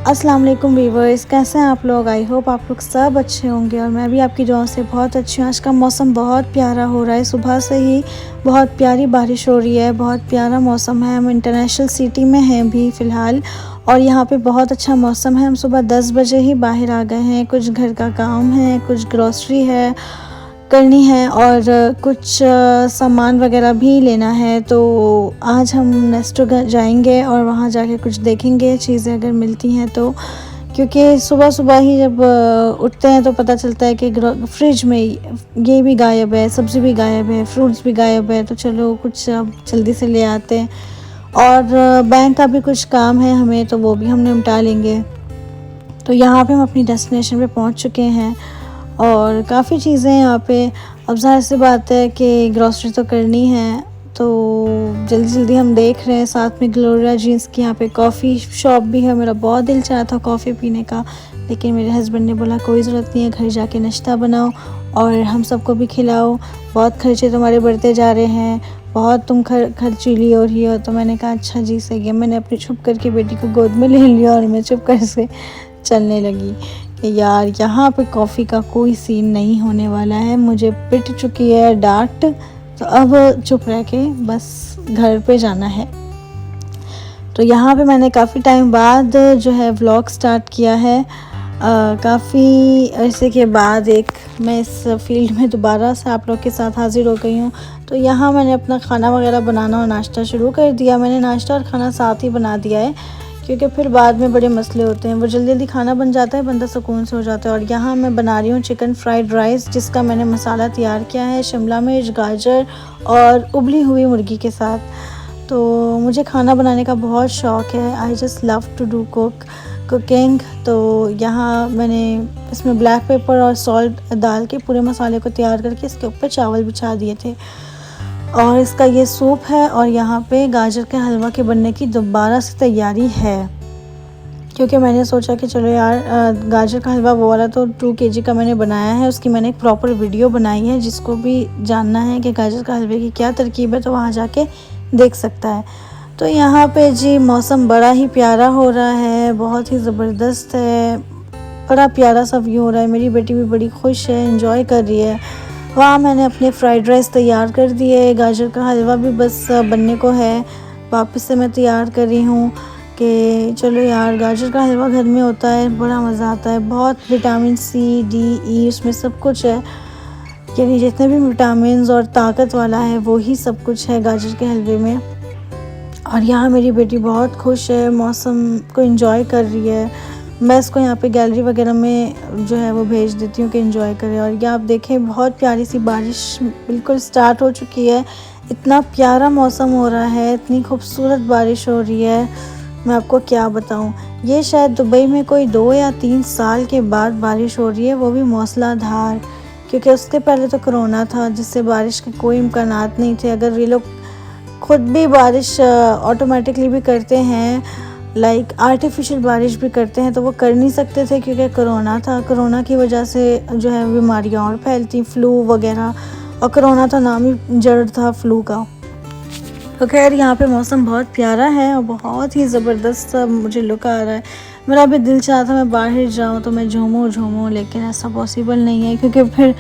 अस्सलाम वालेकुम व्यूवर्स, कैसे हैं आप लोग। आई होप आप लोग सब अच्छे होंगे और मैं भी आपकी दुआओं से बहुत अच्छी हूँ। आज का मौसम बहुत प्यारा हो रहा है, सुबह से ही बहुत प्यारी बारिश हो रही है, बहुत प्यारा मौसम है। हम इंटरनेशनल सिटी में हैं भी फ़िलहाल और यहाँ पे बहुत अच्छा मौसम है। हम सुबह 10 बजे ही बाहर आ गए हैं, कुछ घर का काम है, कुछ ग्रॉसरी है करनी है और कुछ सामान वगैरह भी लेना है। तो आज हम नेस्टो जाएंगे और वहाँ जाके कुछ देखेंगे चीज़ें अगर मिलती हैं तो, क्योंकि सुबह सुबह ही जब उठते हैं तो पता चलता है कि फ्रिज में ये भी गायब है, सब्ज़ी भी गायब है, फ्रूट्स भी गायब है। तो चलो कुछ अब जल्दी से ले आते हैं और बैंक का भी कुछ काम है हमें, तो वो भी हम निपटा लेंगे। तो यहाँ पे हम अपनी डेस्टिनेशन पे पहुँच चुके हैं और काफ़ी चीज़ें यहाँ पे। अब ज़ाहिर सी बात है कि ग्रॉसरी तो करनी है, तो जल्दी जल्दी हम देख रहे हैं। साथ में ग्लोरिया जीन्स की यहाँ पे कॉफ़ी शॉप भी है। मेरा बहुत दिल चाहा था कॉफ़ी पीने का, लेकिन मेरे हस्बैंड ने बोला कोई ज़रूरत नहीं है, घर जाके नाश्ता बनाओ और हम सबको भी खिलाओ, बहुत खर्चे तुम्हारे बढ़ते जा रहे हैं, बहुत तुम खर्चीली हो रही हो। तो मैंने कहा अच्छा जी सही है। मैंने अपनी छुप करके बेटी को गोद में ले लिया और मैं चुप कर से चलने लगी कि यार यहाँ पे कॉफ़ी का कोई सीन नहीं होने वाला है। मुझे पिट चुकी है डांट, तो अब चुप रह के बस घर पे जाना है। तो यहाँ पे मैंने काफ़ी टाइम बाद जो है व्लॉग स्टार्ट किया है। काफ़ी अरसे के बाद मैं इस फील्ड में दोबारा से आप लोग के साथ हाज़िर हो गई हूँ। तो यहाँ मैंने अपना खाना वगैरह बनाना और नाश्ता शुरू कर दिया। मैंने नाश्ता और खाना साथ ही बना दिया है, क्योंकि फिर बाद में बड़े मसले होते हैं। वो जल्दी जल्दी खाना बन जाता है, बंदा सुकून से हो जाता है। और यहाँ मैं बना रही हूँ चिकन फ्राइड राइस, जिसका मैंने मसाला तैयार किया है शिमला मिर्च, गाजर और उबली हुई मुर्गी के साथ। तो मुझे खाना बनाने का बहुत शौक़ है। I just love to do cooking. तो यहाँ मैंने इसमें ब्लैक पेपर और सॉल्ट डाल के पूरे मसाले को तैयार करके इसके ऊपर चावल बिछा दिए थे। और इसका ये सूप है और यहाँ पे गाजर के हलवा के बनने की दोबारा से तैयारी है, क्योंकि मैंने सोचा कि चलो यार गाजर का हलवा वो वाला तो 2 kg का मैंने बनाया है, उसकी मैंने एक प्रॉपर वीडियो बनाई है। जिसको भी जानना है कि गाजर का हलवे की क्या तरकीब है तो वहाँ जाके देख सकता है। तो यहाँ पे जी मौसम बड़ा ही प्यारा हो रहा है, बहुत ही ज़बरदस्त है, बड़ा प्यारा सा व्यू हो रहा है। मेरी बेटी भी बड़ी खुश है, एंजॉय कर रही है। वहाँ मैंने अपने फ्राइड राइस तैयार कर दिए, गाजर का हलवा भी बस बनने को है। वापस से मैं तैयार कर रही हूँ कि चलो यार गाजर का हलवा घर में होता है, बड़ा मज़ा आता है। बहुत विटामिन सी, डी, ई उसमें सब कुछ है, यानी जितने भी विटामिन और ताकत वाला है वो ही सब कुछ है गाजर के हलवे में। और यहाँ मेरी बेटी बहुत खुश है, मौसम को एंजॉय कर रही है। मैं इसको यहाँ पे गैलरी वगैरह में जो है वो भेज देती हूँ कि एंजॉय करें। और ये आप देखें बहुत प्यारी सी बारिश बिल्कुल स्टार्ट हो चुकी है। इतना प्यारा मौसम हो रहा है, इतनी खूबसूरत बारिश हो रही है, मैं आपको क्या बताऊँ। ये शायद दुबई में कोई 2 या 3 साल के बाद बारिश हो रही है, वो भी मूसलाधार, क्योंकि उसके पहले तो कोरोना था जिससे बारिश के कोई इम्कानात नहीं थे। अगर ये लोग खुद भी बारिश ऑटोमेटिकली भी करते हैं, लाइक आर्टिफिशियल बारिश भी करते हैं, तो वो कर नहीं सकते थे क्योंकि कोरोना था। कोरोना की वजह से जो है बीमारियां और फैलती, फ्लू वगैरह, और कोरोना था नाम ही जड़ था फ्लू का। तो खैर यहाँ पे मौसम बहुत प्यारा है और बहुत ही ज़बरदस्त मुझे लुक आ रहा है। मेरा भी दिल चाहा था मैं बाहर जाऊँ तो मैं झूमूं, लेकिन ऐसा पॉसिबल नहीं है, क्योंकि फिर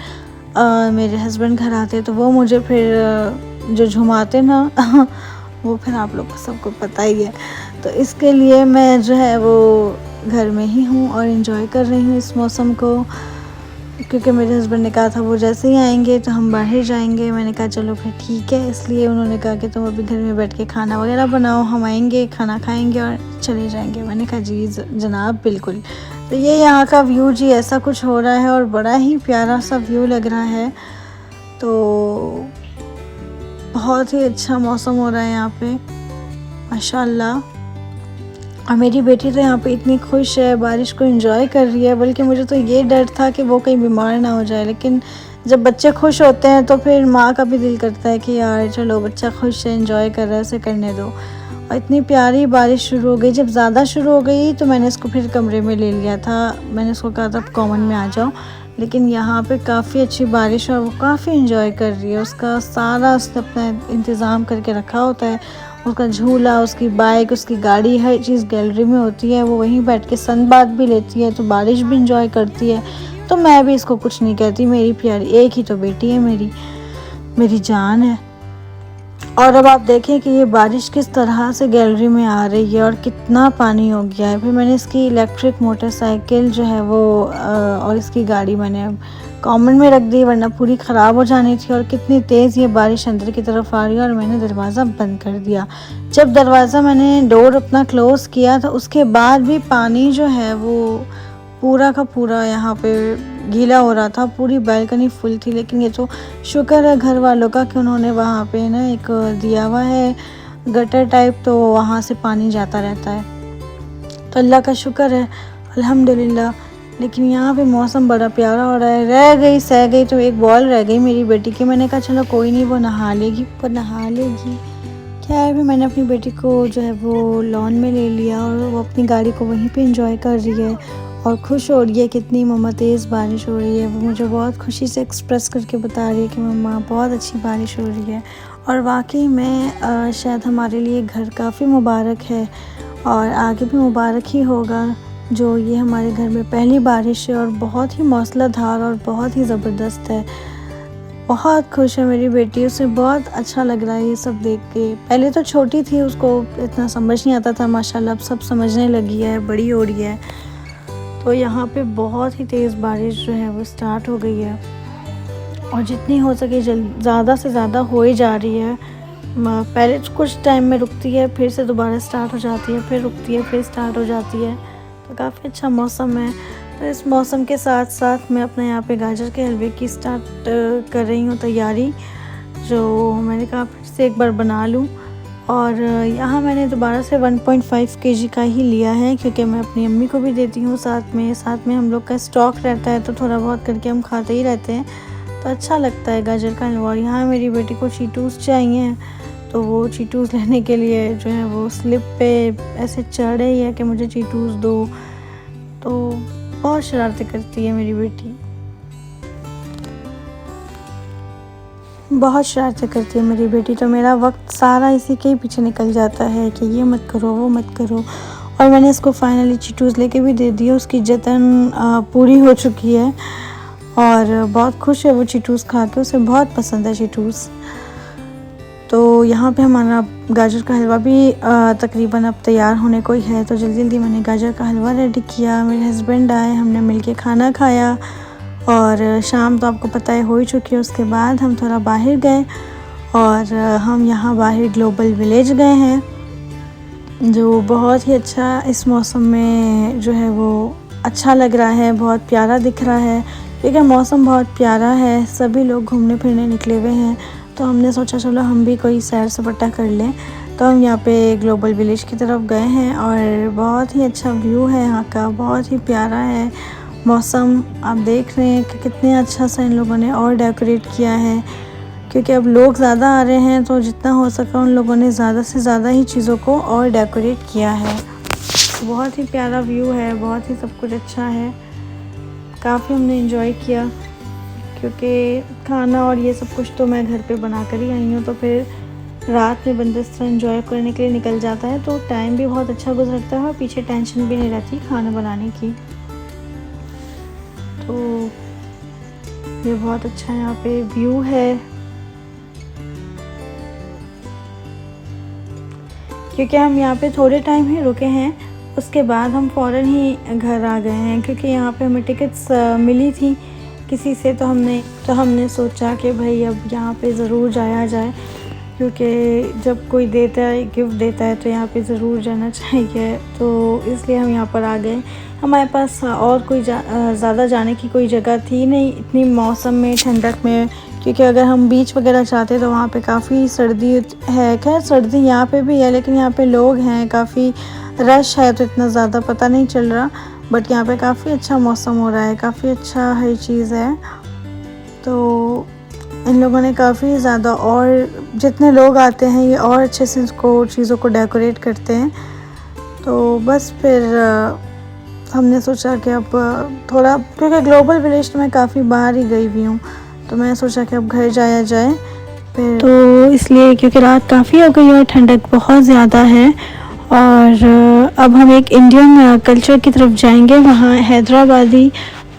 मेरे हस्बैंड घर आते तो वो मुझे फिर जो झुमाते ना वो फिर आप लोग को सबको पता ही है। तो इसके लिए मैं जो है वो घर में ही हूँ और एंजॉय कर रही हूँ इस मौसम को, क्योंकि मेरे हस्बैंड ने कहा था वो जैसे ही आएंगे तो हम बाहर जाएंगे। मैंने कहा चलो फिर ठीक है, इसलिए उन्होंने कहा कि तुम अभी घर में बैठ के खाना वगैरह बनाओ, हम आएंगे खाना खाएंगे और चले जाएंगे। मैंने कहा जी जनाब बिल्कुल। तो ये यहाँ का व्यू जी ऐसा कुछ हो रहा है और बड़ा ही प्यारा सा व्यू लग रहा है। तो बहुत ही अच्छा मौसम हो रहा है यहाँ पे माशाल्लाह। और मेरी बेटी तो यहाँ पे इतनी खुश है, बारिश को एंजॉय कर रही है, बल्कि मुझे तो ये डर था कि वो कहीं बीमार ना हो जाए। लेकिन जब बच्चे खुश होते हैं तो फिर माँ का भी दिल करता है कि यार चलो बच्चा खुश है, एंजॉय कर रहा है, उसे करने दो। और इतनी प्यारी बारिश शुरू हो गई। जब ज़्यादा शुरू हो गई तो मैंने इसको फिर कमरे में ले लिया था, मैंने उसको कहा था कॉमन में आ जाओ। लेकिन यहाँ पे काफ़ी अच्छी बारिश और वो काफ़ी एंजॉय कर रही है। उसका सारा उसने अपना इंतज़ाम करके रखा होता है उसका झूला, उसकी बाइक, उसकी गाड़ी, हर चीज़ गैलरी में होती है। वो वहीं बैठ के सन बाथ भी लेती है, तो बारिश भी इंजॉय करती है। तो मैं भी इसको कुछ नहीं कहती, मेरी प्यारी एक ही तो बेटी है, मेरी जान है। और अब आप देखें कि ये बारिश किस तरह से गैलरी में आ रही है और कितना पानी हो गया है। फिर मैंने इसकी इलेक्ट्रिक मोटरसाइकिल जो है वो और इसकी गाड़ी मैंने कॉमन में रख दी, वरना पूरी ख़राब हो जानी थी। और कितनी तेज़ ये बारिश अंदर की तरफ आ रही है, और मैंने दरवाज़ा बंद कर दिया। जब दरवाज़ा मैंने डोर अपना क्लोज़ किया था, उसके बाद भी पानी जो है वो पूरा का पूरा यहाँ पे गीला हो रहा था। पूरी बालकनी फुल थी, लेकिन ये तो शुक्र है घर वालों का कि उन्होंने वहाँ पे ना एक दिया हुआ है गटर टाइप, तो वहाँ से पानी जाता रहता है, तो अल्लाह का शुक्र है, अल्हम्दुलिल्लाह। लेकिन यहाँ पे मौसम बड़ा प्यारा हो रहा है। रह गई सह गई तो एक बॉल रह गई मेरी बेटी की। मैंने कहा चलो कोई नहीं, वो नहा लेगी। क्या है, भी मैंने अपनी बेटी को जो है वो लॉन में ले लिया, और वो अपनी गाड़ी को वहीं पे एंजॉय कर रही है और खुश हो रही है। कितनी मम्मा तेज़ बारिश हो रही है, वो मुझे बहुत खुशी से एक्सप्रेस करके बता रही है कि मम्मा बहुत अच्छी बारिश हो रही है। और वाकई में शायद हमारे लिए घर काफ़ी मुबारक है, और आगे भी मुबारक ही होगा। जो ये हमारे घर में पहली बारिश है, और बहुत ही मौसलाधार और बहुत ही ज़बरदस्त है। बहुत खुश है मेरी बेटी, उसे बहुत अच्छा लग रहा है ये सब देख के। पहले तो छोटी थी, उसको इतना समझ नहीं आता था, माशाल्लाह अब सब समझने लगी है, बड़ी हो रही है। तो यहाँ पे बहुत ही तेज़ बारिश जो है वो स्टार्ट हो गई है, और जितनी हो सके ज़्यादा से ज़्यादा हो ही जा रही है। पहले कुछ टाइम में रुकती है, फिर से दोबारा स्टार्ट हो जाती है, फिर रुकती है, फिर स्टार्ट हो जाती है। तो काफ़ी अच्छा मौसम है। तो इस मौसम के साथ साथ मैं अपने यहाँ पे गाजर के हलवे की स्टार्ट कर रही हूँ तैयारी, जो मैंने कहा फिर से एक बार बना लूँ। और यहाँ मैंने दोबारा से 1.5 केजी का ही लिया है, क्योंकि मैं अपनी अम्मी को भी देती हूँ साथ में हम लोग का स्टॉक रहता है, तो थोड़ा बहुत करके हम खाते ही रहते हैं, तो अच्छा लगता है गाजर का हलवा। और यहाँ मेरी बेटी को चीटूस चाहिए, तो वो चीटूस लेने के लिए जो है वो स्लिप पे ऐसे चढ़ रही है कि मुझे चीटूस दो। तो बहुत शरारतें करती है मेरी बेटी, बहुत शरारतें करती है मेरी बेटी। तो मेरा वक्त सारा इसी के ही पीछे निकल जाता है कि ये मत करो, वो मत करो। और मैंने इसको फाइनली चीटूस लेके भी दे दिया, उसकी जतन पूरी हो चुकी है, और बहुत खुश है वो चीटूस खा के, उसे बहुत पसंद है चीटूस। तो यहाँ पे हमारा गाजर का हलवा भी तकरीबन अब तैयार होने को ही है, तो जल्दी जल्दी मैंने गाजर का हलवा रेडी किया। मेरे हस्बैंड आए, हमने मिलके खाना खाया, और शाम तो आपको पता है हो ही चुकी है। उसके बाद हम थोड़ा बाहर गए, और हम यहाँ बाहर ग्लोबल विलेज गए हैं, जो बहुत ही अच्छा इस मौसम में जो है वो अच्छा लग रहा है, बहुत प्यारा दिख रहा है, क्योंकि मौसम बहुत प्यारा है। सभी लोग घूमने फिरने निकले हुए हैं, तो हमने सोचा चलो हम भी कोई सैर सपाटा कर लें। तो हम यहाँ पे ग्लोबल विलेज की तरफ गए हैं, और बहुत ही अच्छा व्यू है यहाँ का, बहुत ही प्यारा है मौसम। आप देख रहे हैं कि कितने अच्छा सा इन लोगों ने और डेकोरेट किया है, क्योंकि अब लोग ज़्यादा आ रहे हैं, तो जितना हो सका उन लोगों ने ज़्यादा से ज़्यादा ही चीज़ों को और डेकोरेट किया है। बहुत ही प्यारा व्यू है, बहुत ही सब कुछ अच्छा है। काफ़ी हमने एंजॉय किया, क्योंकि खाना और ये सब कुछ तो मैं घर पे बना कर ही आई हूँ, तो फिर रात में बंदा इस तरह एंजॉय करने के लिए निकल जाता है, तो टाइम भी बहुत अच्छा गुजरता है, और पीछे टेंशन भी नहीं रहती खाना बनाने की। तो ये बहुत अच्छा यहाँ पे व्यू है, क्योंकि हम यहाँ पे थोड़े टाइम ही रुके हैं, उसके बाद हम फ़ौरन ही घर आ गए हैं, क्योंकि यहाँ पे हमें टिकट्स मिली थी किसी से। तो हमने सोचा कि भाई अब यहाँ पे ज़रूर जाया जाए, क्योंकि जब कोई देता है, गिफ्ट देता है, तो यहाँ पे ज़रूर जाना चाहिए। तो इसलिए हम यहाँ पर आ गए। हमारे पास और कोई ज़्यादा जाने की कोई जगह थी नहीं इतनी मौसम में, ठंडक में, क्योंकि अगर हम बीच वगैरह चाहते तो वहाँ पे काफ़ी सर्दी है। खैर सर्दी यहाँ पे भी है, लेकिन यहाँ पे लोग हैं, काफ़ी रश है, तो इतना ज़्यादा पता नहीं चल रहा। बट यहाँ पे काफ़ी अच्छा मौसम हो रहा है, काफ़ी अच्छा हर चीज़ है। तो इन लोगों ने काफ़ी ज़्यादा, और जितने लोग आते हैं ये और अच्छे से इसको चीज़ों को डेकोरेट करते हैं। तो बस फिर हमने सोचा कि अब थोड़ा, क्योंकि ग्लोबल विलेज तो मैं काफ़ी बाहर ही गई हुई हूँ, तो मैं सोचा कि अब घर जाया जाए। पे, तो इसलिए क्योंकि रात काफ़ी हो गई और ठंडक बहुत ज़्यादा है। और अब हम एक इंडियन कल्चर की तरफ जाएंगे। वहाँ हैदराबादी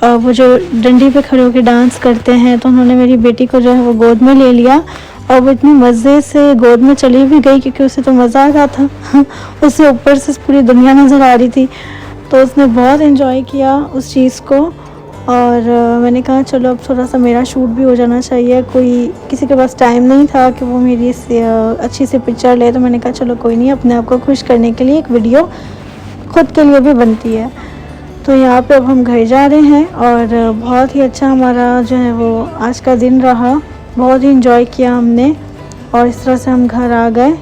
वो जो डंडी पे खड़े होकर डांस करते हैं, तो उन्होंने मेरी बेटी को जो है वो गोद में ले लिया और वो इतनी मज़े से गोद में चली भी गई क्योंकि उसे तो मज़ा आ रहा था उसे ऊपर से पूरी दुनिया नज़र आ रही थी, तो उसने बहुत एंजॉय किया उस चीज़ को। और मैंने कहा चलो अब थोड़ा सा मेरा शूट भी हो जाना चाहिए, कोई किसी के पास टाइम नहीं था कि वो मेरी अच्छी सी पिक्चर ले, तो मैंने कहा चलो कोई नहीं, अपने आप को खुश करने के लिए एक वीडियो खुद के लिए भी बनती है। तो यहाँ पे अब हम घर जा रहे हैं और बहुत ही अच्छा हमारा जो है वो आज का दिन रहा, बहुत ही इंजॉय किया हमने और इस तरह से हम घर आ गए।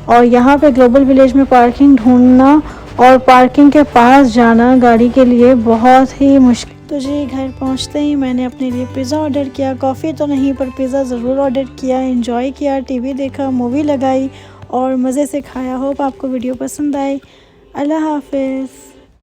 और यहाँ पे ग्लोबल विलेज में पार्किंग ढूंढना और पार्किंग के पास जाना गाड़ी के लिए बहुत ही मुश्किल। तो जी घर पहुँचते ही मैंने अपने लिए पिज़्ज़ा ऑर्डर किया, कॉफ़ी तो नहीं पर पिज़्ज़ा ज़रूर ऑर्डर किया, एंजॉय किया, टीवी देखा, मूवी लगाई और मज़े से खाया। होप आपको वीडियो पसंद आई। अल्लाह हाफिज़।